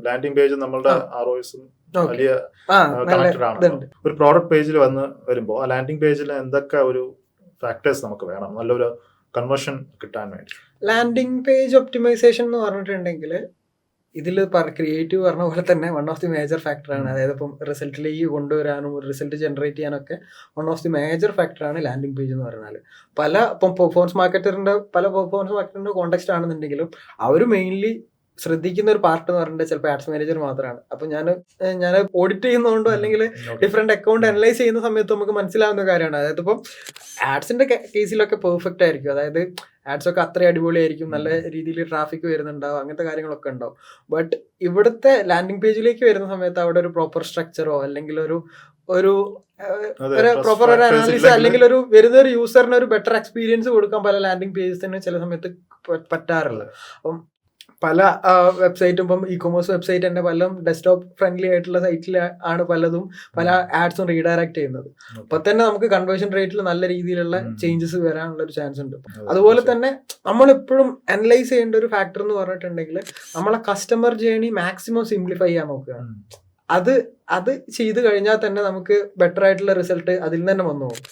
Landing page നമ്മളുടെ ROIസും വലിയ connected ആണ്. ഒരു പ്രോഡക്റ്റ് പേജിൽ വരുമ്പോൾ ആ ലാൻഡിംഗ് പേജിൽ എന്തൊക്കെ ഒരു ഫാക്ടേഴ്സ് നമുക്ക് വേണം നല്ലൊരു കൺവേർഷൻ കിട്ടാൻ വേണ്ടി? ലാൻഡിംഗ് പേജ് ഒപ്റ്റിമൈസേഷൻ എന്ന് പറഞ്ഞിട്ടുണ്ടെങ്കിൽ ഇതിൽ ക്രിയേറ്റീവ് പറഞ്ഞ പോലെ തന്നെ വൺ ഓഫ് ദി മേജർ ഫാക്ടറാണ്. അതായത് ഇപ്പം റിസൾട്ടിലേക്ക് കൊണ്ടുവരാനും റിസൾട്ട് ജനറേറ്റ് ചെയ്യാനൊക്കെ വൺ ഓഫ് ദി മേജർ ഫാക്ടറാണ് ലാൻഡിംഗ് പേജ് എന്ന് പറഞ്ഞാൽ. ഇപ്പം പെർഫോമൻസ് മാർക്കറ്ററിന്റെ കോണ്ടെക്സ്റ്റ് ആണെന്നുണ്ടെങ്കിലും അവർ മെയിൻലി ശ്രദ്ധിക്കുന്ന ഒരു പാർട്ട് എന്ന് പറഞ്ഞിട്ട് ചിലപ്പോൾ ആഡ്സ് മാനേജർ മാത്രമാണ്. അപ്പം ഞാൻ ഓഡിറ്റ് ചെയ്യുന്നതുകൊണ്ടോ അല്ലെങ്കിൽ ഡിഫറെന്റ് അക്കൗണ്ട് അനലൈസ് ചെയ്യുന്ന സമയത്ത് നമുക്ക് മനസ്സിലാവുന്ന കാര്യമാണ്. അതായത് ഇപ്പം ആഡ്സിന്റെ കേസിലൊക്കെ പെർഫെക്റ്റ് ആയിരിക്കും. അതായത് ആഡ്സ് ഒക്കെ അത്രയും അടിപൊളിയായിരിക്കും, നല്ല രീതിയിൽ ട്രാഫിക് വരുന്നുണ്ടാവും, അങ്ങനത്തെ കാര്യങ്ങളൊക്കെ ഉണ്ടാവും. ബട്ട് ഇവിടുത്തെ ലാൻഡിംഗ് പേജിലേക്ക് വരുന്ന സമയത്ത് അവിടെ ഒരു പ്രോപ്പർ സ്ട്രക്ചറോ അല്ലെങ്കിൽ ഒരു പ്രോപ്പർ ഒരു അനാലിസിസ് അല്ലെങ്കിൽ ഒരു വരുന്ന ഒരു യൂസറിന് ഒരു ബെറ്റർ എക്സ്പീരിയൻസ് കൊടുക്കാൻ പല ലാൻഡിംഗ് പേജസിന് ചില സമയത്ത് പറ്റാറില്ല. അപ്പം പല വെബ്സൈറ്റും ഇപ്പം ഇ-കൊമേഴ്സ് വെബ്സൈറ്റ് തന്നെ പല ഡെസ്ക്ടോപ്പ് ഫ്രണ്ട്ലി ആയിട്ടുള്ള സൈറ്റിൽ ആണ് പല ആഡ്സും റീഡയറക്ട് ചെയ്യുന്നത്. അപ്പൊ തന്നെ നമുക്ക് കൺവേർഷൻ റേറ്റിൽ നല്ല രീതിയിലുള്ള ചേഞ്ചസ് വരാനുള്ള ഒരു ചാൻസ് ഉണ്ട്. അതുപോലെ തന്നെ നമ്മളെപ്പോഴും അനലൈസ് ചെയ്യേണ്ട ഒരു ഫാക്ടർ എന്ന് പറഞ്ഞിട്ടുണ്ടെങ്കിൽ നമ്മളെ കസ്റ്റമർ ജേർണി മാക്സിമം സിംപ്ലിഫൈ ചെയ്യാൻ നോക്കുക. അത് ചെയ്ത് കഴിഞ്ഞാൽ തന്നെ നമുക്ക് ബെറ്റർ ആയിട്ടുള്ള റിസൾട്ട് അതിൽ നിന്ന് തന്നെ വന്നു പോകും.